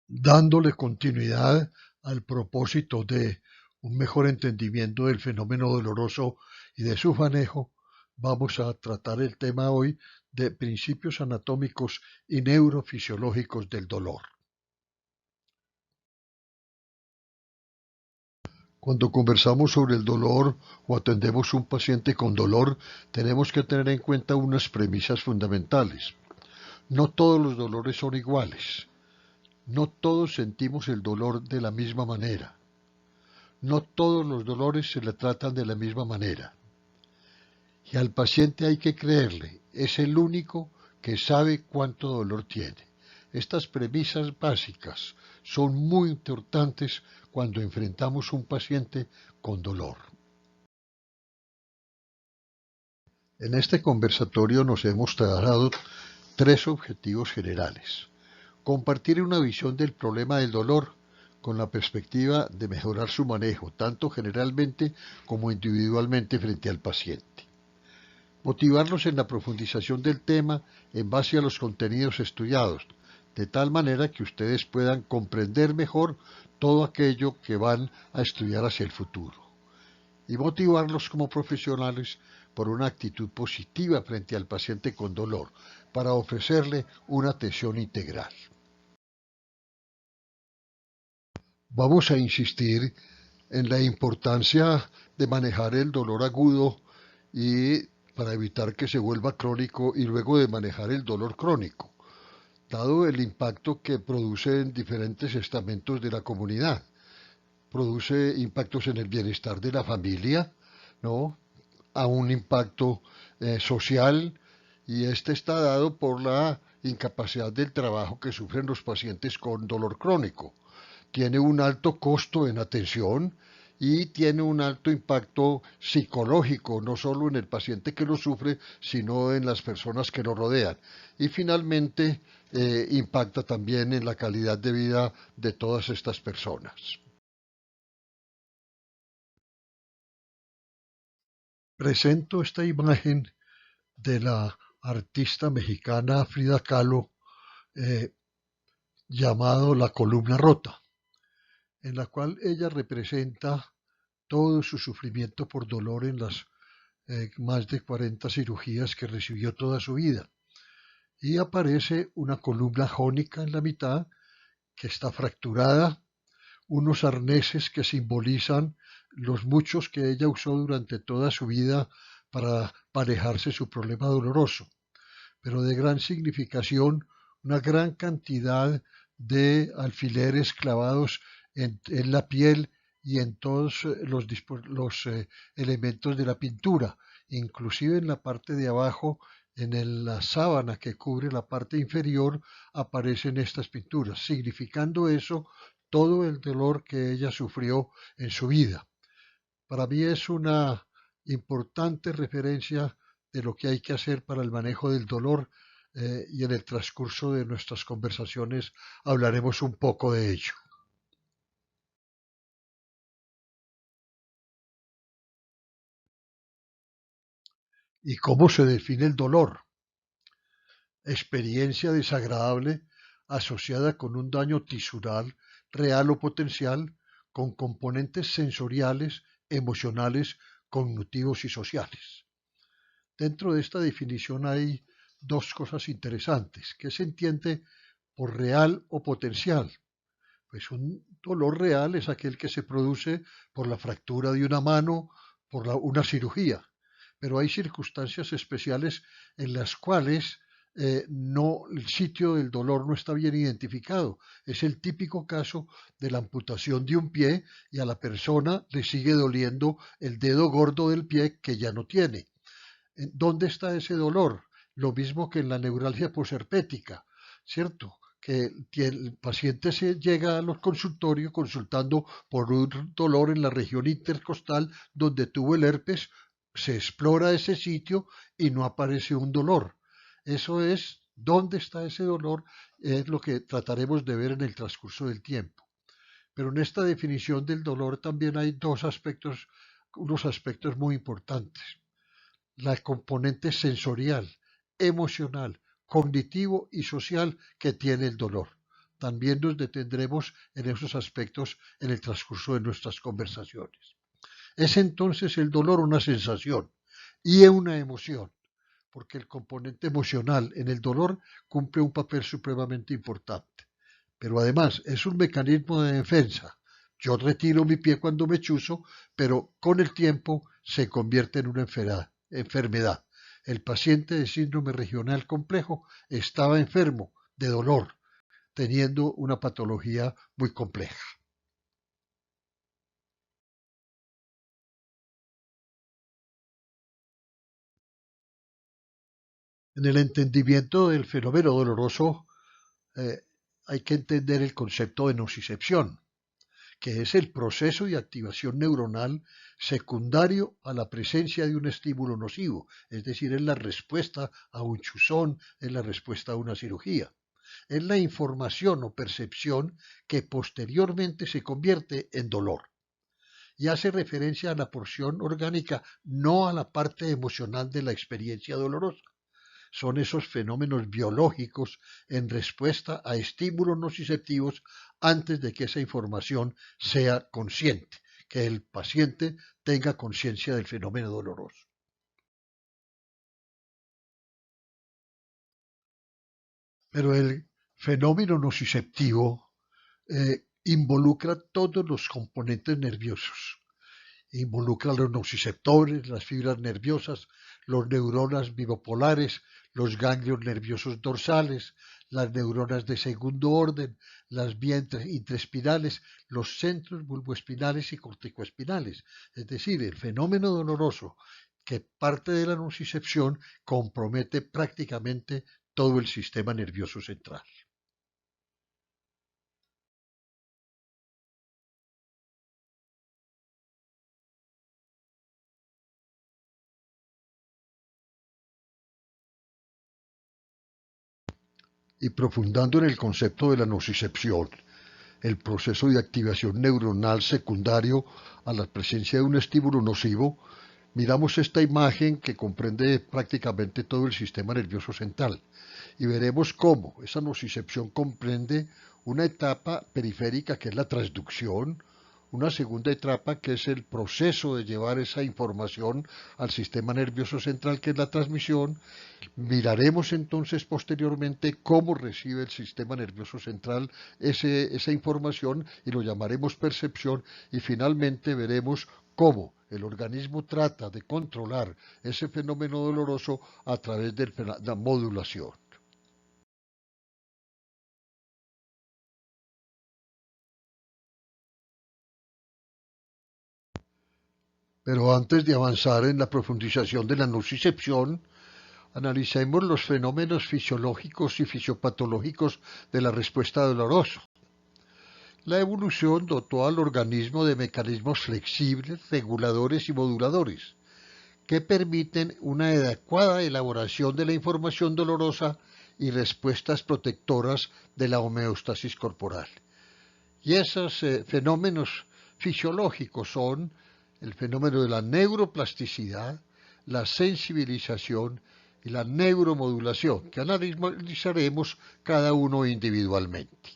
dándole continuidad al propósito de un mejor entendimiento del fenómeno doloroso y de su manejo, vamos a tratar el tema hoy de principios anatómicos y neurofisiológicos del dolor. Cuando conversamos sobre el dolor o atendemos a un paciente con dolor, tenemos que tener en cuenta unas premisas fundamentales. No todos los dolores son iguales. No todos sentimos el dolor de la misma manera. No todos los dolores se le tratan de la misma manera. Y al paciente hay que creerle, es el único que sabe cuánto dolor tiene. Estas premisas básicas son muy importantes cuando enfrentamos un paciente con dolor. En este conversatorio nos hemos trazado tres objetivos generales. Compartir una visión del problema del dolor con la perspectiva de mejorar su manejo, tanto generalmente como individualmente frente al paciente. Motivarlos en la profundización del tema en base a los contenidos estudiados, de tal manera que ustedes puedan comprender mejor todo aquello que van a estudiar hacia el futuro. Y motivarlos como profesionales por una actitud positiva frente al paciente con dolor, para ofrecerle una atención integral. Vamos a insistir en la importancia de manejar el dolor agudo y para evitar que se vuelva crónico y luego de manejar el dolor crónico, dado el impacto que produce en diferentes estamentos de la comunidad. Produce impactos en el bienestar de la familia, ¿no? A un impacto social, y este está dado por la incapacidad del trabajo que sufren los pacientes con dolor crónico. Tiene un alto costo en atención y tiene un alto impacto psicológico, no solo en el paciente que lo sufre, sino en las personas que lo rodean. Y finalmente impacta también en la calidad de vida de todas estas personas. Presento esta imagen de la artista mexicana Frida Kahlo, eh, llamado La columna rota, en la cual ella representa todo su sufrimiento por dolor en las más de 40 cirugías que recibió toda su vida. Y aparece una columna jónica en la mitad que está fracturada, unos arneses que simbolizan los muchos que ella usó durante toda su vida para manejarse su problema doloroso, pero de gran significación, una gran cantidad de alfileres clavados en la piel y en todos los elementos de la pintura, inclusive en la parte de abajo, la sábana que cubre la parte inferior, aparecen estas pinturas, significando eso todo el dolor que ella sufrió en su vida. Para mí es una importante referencia de lo que hay que hacer para el manejo del dolor, y en el transcurso de nuestras conversaciones hablaremos un poco de ello. ¿Y cómo se define el dolor? Experiencia desagradable asociada con un daño tisular real o potencial, con componentes sensoriales, emocionales, cognitivos y sociales. Dentro de esta definición hay dos cosas interesantes. ¿Qué se entiende por real o potencial? Pues un dolor real es aquel que se produce por la fractura de una mano, por una cirugía. Pero hay circunstancias especiales en las cuales no, el sitio del dolor no está bien identificado. Es el típico caso de la amputación de un pie y a la persona le sigue doliendo el dedo gordo del pie que ya no tiene. ¿Dónde está ese dolor? Lo mismo que en la neuralgia posherpética, ¿cierto? Que el paciente se llega a los consultorios consultando por un dolor en la región intercostal donde tuvo el herpes, se explora ese sitio y no aparece un dolor. Eso es, ¿dónde está ese dolor? Es lo que trataremos de ver en el transcurso del tiempo. Pero en esta definición del dolor también hay dos aspectos, unos aspectos muy importantes: la componente sensorial, emocional, cognitivo y social que tiene el dolor. También nos detendremos en esos aspectos en el transcurso de nuestras conversaciones. Es entonces el dolor una sensación y una emoción, porque el componente emocional en el dolor cumple un papel supremamente importante. Pero además es un mecanismo de defensa. Yo retiro mi pie cuando me chuzo, pero con el tiempo se convierte en una enfermedad. El paciente de síndrome regional complejo estaba enfermo de dolor, teniendo una patología muy compleja. En el entendimiento del fenómeno doloroso eh, hay que entender el concepto de nocicepción, que es el proceso de activación neuronal secundario a la presencia de un estímulo nocivo, es decir, es la respuesta a un chuzón, es la respuesta a una cirugía. Es la información o percepción que posteriormente se convierte en dolor y hace referencia a la porción orgánica, no a la parte emocional de la experiencia dolorosa. Son esos fenómenos biológicos en respuesta a estímulos nociceptivos antes de que esa información sea consciente, que el paciente tenga conciencia del fenómeno doloroso. Pero el fenómeno nociceptivo involucra todos los componentes nerviosos. Involucra los nociceptores, las fibras nerviosas, los neuronas bipolares, los ganglios nerviosos dorsales, las neuronas de segundo orden, las vías intraespinales, los centros bulboespinales y corticoespinales. Es decir, el fenómeno doloroso que parte de la nocicepción compromete prácticamente todo el sistema nervioso central. Y profundando en el concepto de la nocicepción, el proceso de activación neuronal secundario a la presencia de un estímulo nocivo, miramos esta imagen que comprende prácticamente todo el sistema nervioso central y veremos cómo esa nocicepción comprende una etapa periférica que es la transducción, una segunda etapa que es el proceso de llevar esa información al sistema nervioso central que es la transmisión. Miraremos entonces posteriormente cómo recibe el sistema nervioso central esa información y lo llamaremos percepción y finalmente veremos cómo el organismo trata de controlar ese fenómeno doloroso a través de la modulación. Pero antes de avanzar en la profundización de la nocicepción, analicemos los fenómenos fisiológicos y fisiopatológicos de la respuesta dolorosa. La evolución dotó al organismo de mecanismos flexibles, reguladores y moduladores, que permiten una adecuada elaboración de la información dolorosa y respuestas protectoras de la homeostasis corporal. Y esos fenómenos fisiológicos son el fenómeno de la neuroplasticidad, la sensibilización y la neuromodulación, que analizaremos cada uno individualmente.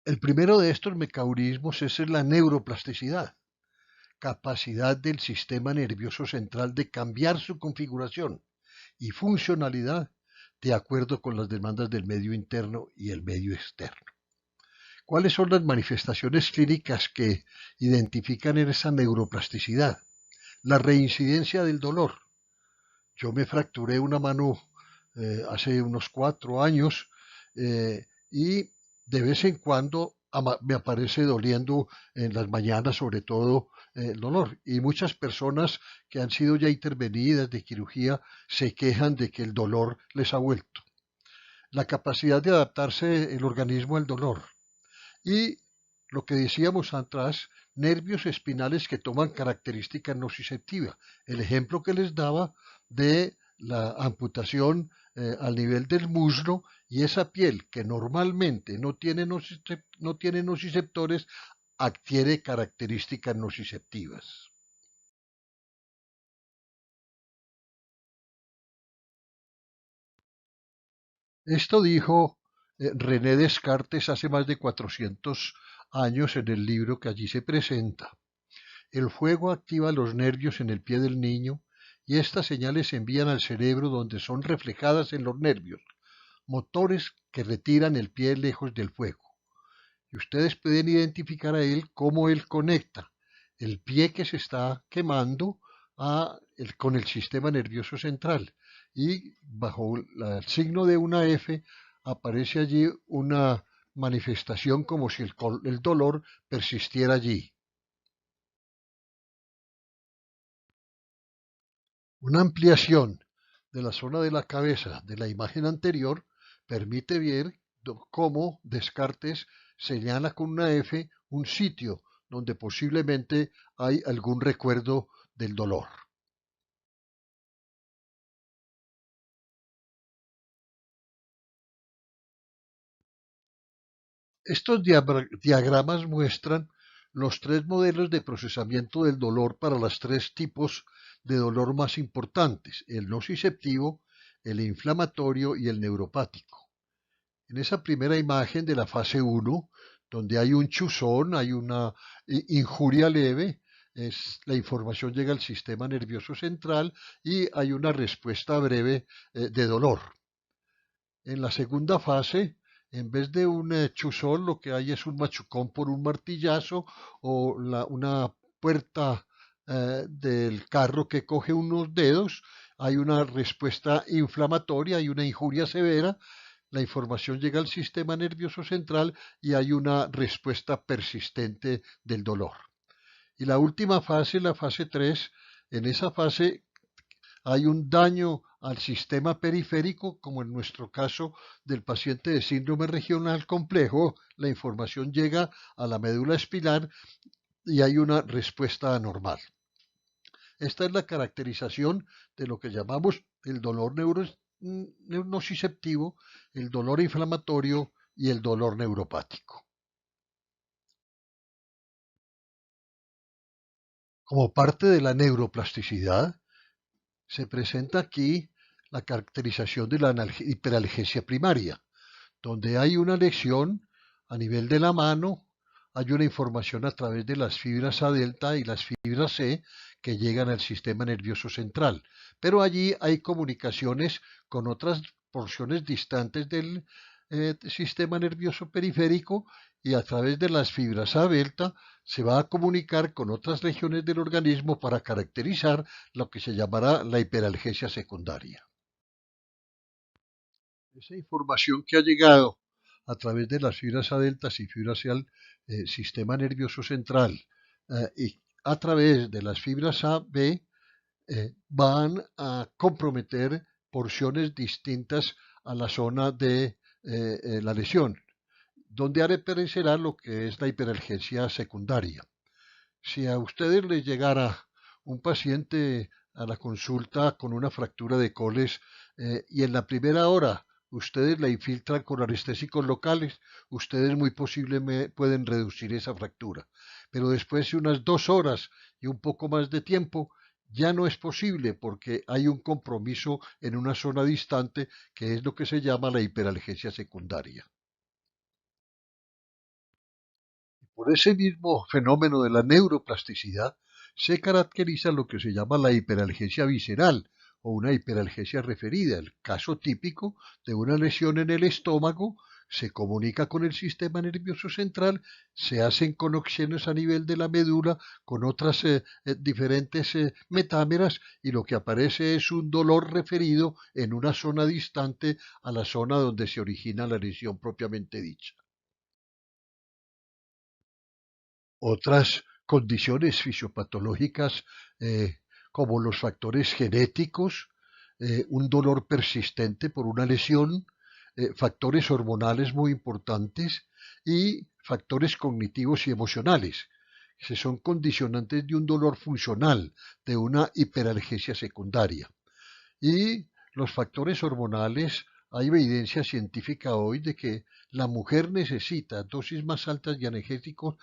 El primero de estos mecanismos es la neuroplasticidad, capacidad del sistema nervioso central de cambiar su configuración y funcionalidad de acuerdo con las demandas del medio interno y el medio externo. ¿Cuáles son las manifestaciones clínicas que identifican en esa neuroplasticidad? La reincidencia del dolor. Yo me fracturé una mano hace unos 4 años y de vez en cuando me aparece doliendo en las mañanas, sobre todo el dolor. Y muchas personas que han sido ya intervenidas de cirugía se quejan de que el dolor les ha vuelto. La capacidad de adaptarse el organismo al dolor. Y lo que decíamos atrás, nervios espinales que toman características nociceptivas. El ejemplo que les daba de la amputación al nivel del muslo y esa piel que normalmente no tiene nociceptores adquiere características nociceptivas. Esto dijo René Descartes hace más de 400 años en el libro que allí se presenta. El fuego activa los nervios en el pie del niño y estas señales se envían al cerebro donde son reflejadas en los nervios, motores que retiran el pie lejos del fuego. Y ustedes pueden identificar a él cómo él conecta el pie que se está quemando con el sistema nervioso central. Y bajo el signo de una F aparece allí una manifestación como si el dolor persistiera allí. Una ampliación de la zona de la cabeza de la imagen anterior permite ver cómo Descartes señala con una F un sitio donde posiblemente hay algún recuerdo del dolor. Estos diagramas muestran los tres modelos de procesamiento del dolor para los tres tipos de dolor más importantes, el nociceptivo, el inflamatorio y el neuropático. En esa primera imagen de la fase 1, donde hay un chuzón, hay una injuria leve, la información llega al sistema nervioso central y hay una respuesta breve de dolor. En la segunda fase, en vez de un chuzón, lo que hay es un machucón por un martillazo o una puerta del carro que coge unos dedos. Hay una respuesta inflamatoria, hay una injuria severa, la información llega al sistema nervioso central y hay una respuesta persistente del dolor. Y la última fase, la fase 3, en esa fase hay un daño al sistema periférico, como en nuestro caso del paciente de síndrome regional complejo, la información llega a la médula espinal y hay una respuesta anormal. Esta es la caracterización de lo que llamamos el dolor nociceptivo, el dolor inflamatorio y el dolor neuropático. Como parte de la neuroplasticidad, se presenta aquí la caracterización de la hiperalgesia primaria, donde hay una lesión a nivel de la mano, hay una información a través de las fibras A delta y las fibras C que llegan al sistema nervioso central. Pero allí hay comunicaciones con otras porciones distantes del sistema nervioso periférico y a través de las fibras A delta se va a comunicar con otras regiones del organismo para caracterizar lo que se llamará la hiperalgesia secundaria. Esa información que ha llegado a través de las fibras A deltas y fibras C al sistema nervioso central y a través de las fibras A B van a comprometer porciones distintas a la zona de la lesión, donde aparecerá lo que es la hiperalgesia secundaria. Si a ustedes les llegara un paciente a la consulta con una fractura de coles y en la primera hora ustedes la infiltran con anestésicos locales, ustedes muy posiblemente pueden reducir esa fractura. Pero después de unas 2 horas y un poco más de tiempo, ya no es posible porque hay un compromiso en una zona distante que es lo que se llama la hiperalgesia secundaria. Por ese mismo fenómeno de la neuroplasticidad se caracteriza lo que se llama la hiperalgesia visceral o una hiperalgesia referida. El caso típico de una lesión en el estómago se comunica con el sistema nervioso central, se hacen conexiones a nivel de la médula con otras diferentes metámeras y lo que aparece es un dolor referido en una zona distante a la zona donde se origina la lesión propiamente dicha. Otras condiciones fisiopatológicas como los factores genéticos, un dolor persistente por una lesión, factores hormonales muy importantes y factores cognitivos y emocionales, que son condicionantes de un dolor funcional, de una hiperalgesia secundaria. Y los factores hormonales, hay evidencia científica hoy de que la mujer necesita dosis más altas de analgésicos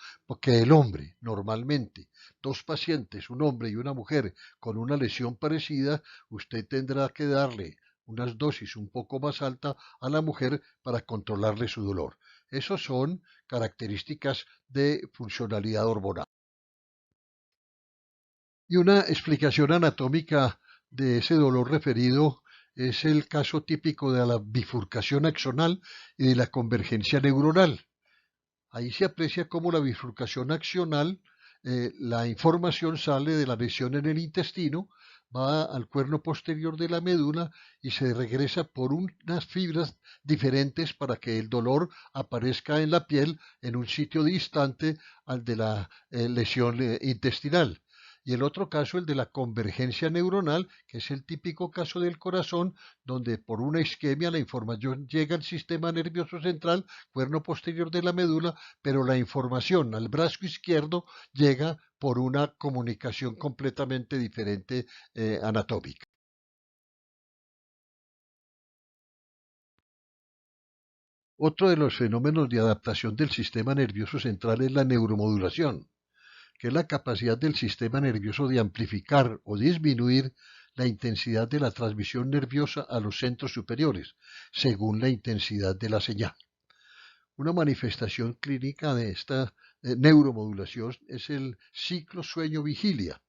que el hombre, normalmente. Dos pacientes, un hombre y una mujer, con una lesión parecida, usted tendrá que darle unas dosis un poco más alta a la mujer para controlarle su dolor. Esas son características de funcionalidad hormonal. Y una explicación anatómica de ese dolor referido es el caso típico de la bifurcación axonal y de la convergencia neuronal. Ahí se aprecia cómo la bifurcación axonal, la información sale de la lesión en el intestino, va al cuerno posterior de la médula y se regresa por unas fibras diferentes para que el dolor aparezca en la piel en un sitio distante al de la lesión intestinal. Y el otro caso, el de la convergencia neuronal, que es el típico caso del corazón, donde por una isquemia la información llega al sistema nervioso central, cuerno posterior de la médula, pero la información al brazo izquierdo llega por una comunicación completamente diferente anatómica. Otro de los fenómenos de adaptación del sistema nervioso central es la neuromodulación, que es la capacidad del sistema nervioso de amplificar o disminuir la intensidad de la transmisión nerviosa a los centros superiores, según la intensidad de la señal. Una manifestación clínica de esta neuromodulación es el ciclo sueño-vigilia,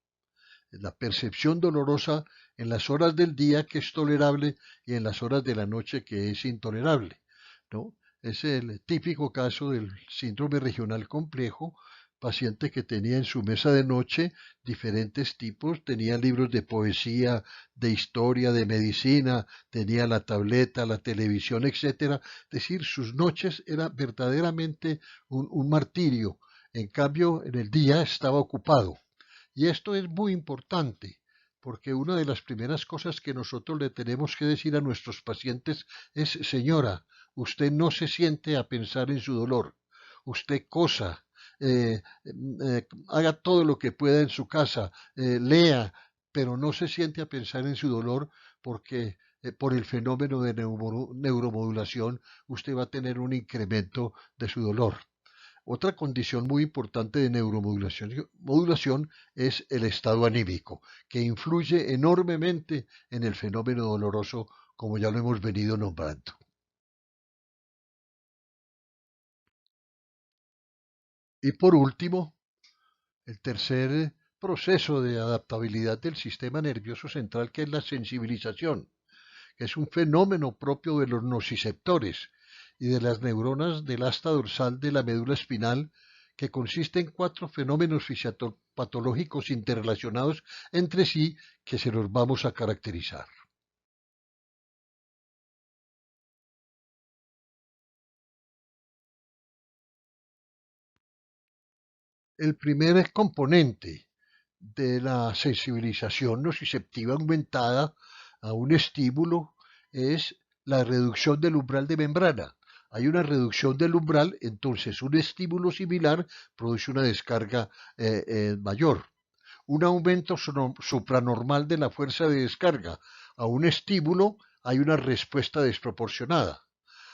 la percepción dolorosa en las horas del día que es tolerable y en las horas de la noche que es intolerable, ¿no? Es el típico caso del síndrome regional complejo, paciente que tenía en su mesa de noche diferentes tipos, tenía libros de poesía, de historia, de medicina, tenía la tableta, la televisión, etcétera. Es decir, sus noches era verdaderamente un martirio. En cambio, en el día estaba ocupado. Y esto es muy importante, porque una de las primeras cosas que nosotros le tenemos que decir a nuestros pacientes es, señora, usted no se siente a pensar en su dolor, usted cosa, haga todo lo que pueda en su casa, lea, pero no se siente a pensar en su dolor porque por el fenómeno de neuromodulación usted va a tener un incremento de su dolor. Otra condición muy importante de neuromodulación es el estado anímico, que influye enormemente en el fenómeno doloroso, como ya lo hemos venido nombrando. Y por último, el tercer proceso de adaptabilidad del sistema nervioso central, que es la sensibilización, que es un fenómeno propio de los nociceptores y de las neuronas del asta dorsal de la médula espinal, que consiste en cuatro fenómenos fisiopatológicos interrelacionados entre sí que se los vamos a caracterizar. El primer componente de la sensibilización nociceptiva aumentada a un estímulo es la reducción del umbral de membrana. Hay una reducción del umbral, entonces un estímulo similar produce una descarga mayor. Un aumento supranormal de la fuerza de descarga. A un estímulo hay una respuesta desproporcionada.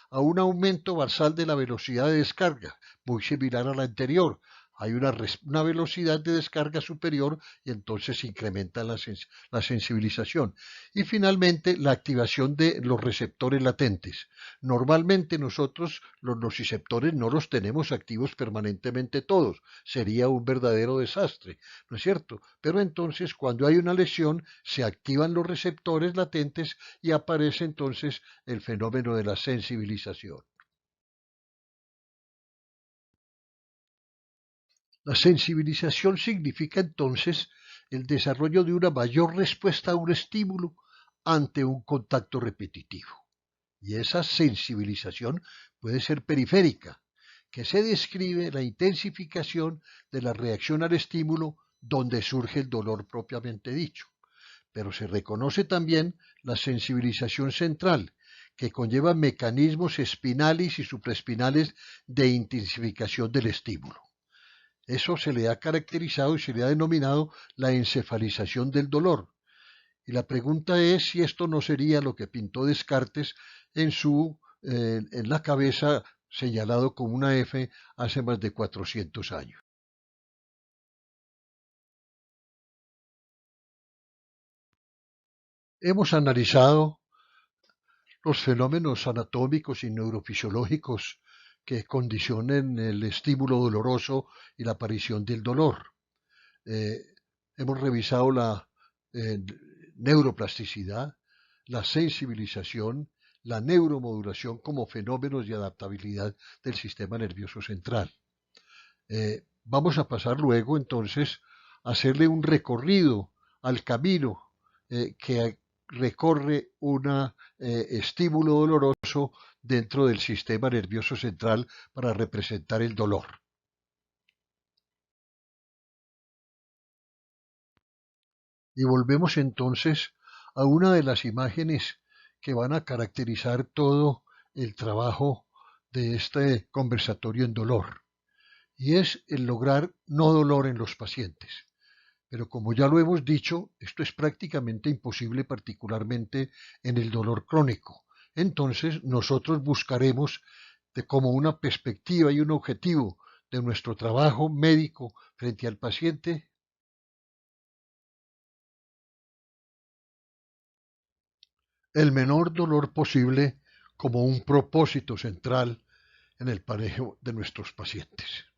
A un aumento basal de la velocidad de descarga, muy similar a la anterior. Hay una velocidad de descarga superior y entonces se incrementa la sensibilización. Y finalmente, la activación de los receptores latentes. Normalmente nosotros los nociceptores no los tenemos activos permanentemente todos. Sería un verdadero desastre, ¿no es cierto? Pero entonces cuando hay una lesión se activan los receptores latentes y aparece entonces el fenómeno de la sensibilización. La sensibilización significa entonces el desarrollo de una mayor respuesta a un estímulo ante un contacto repetitivo. Y esa sensibilización puede ser periférica, que se describe la intensificación de la reacción al estímulo donde surge el dolor propiamente dicho. Pero se reconoce también la sensibilización central, que conlleva mecanismos espinales y supraespinales de intensificación del estímulo. Eso se le ha caracterizado y se le ha denominado la encefalización del dolor. Y la pregunta es si esto no sería lo que pintó Descartes en la cabeza señalado con una F hace más de 400 años. Hemos analizado los fenómenos anatómicos y neurofisiológicos que condicionen el estímulo doloroso y la aparición del dolor. Eh, Hemos revisado la eh, neuroplasticidad, la sensibilización, la neuromodulación como fenómenos de adaptabilidad del sistema nervioso central. Vamos a pasar luego entonces a hacerle un recorrido al camino que recorre un estímulo doloroso dentro del sistema nervioso central para representar el dolor. Y volvemos entonces a una de las imágenes que van a caracterizar todo el trabajo de este conversatorio en dolor, y es el lograr no dolor en los pacientes. Pero como ya lo hemos dicho, esto es prácticamente imposible, particularmente en el dolor crónico. Entonces, nosotros buscaremos como una perspectiva y un objetivo de nuestro trabajo médico frente al paciente el menor dolor posible como un propósito central en el manejo de nuestros pacientes.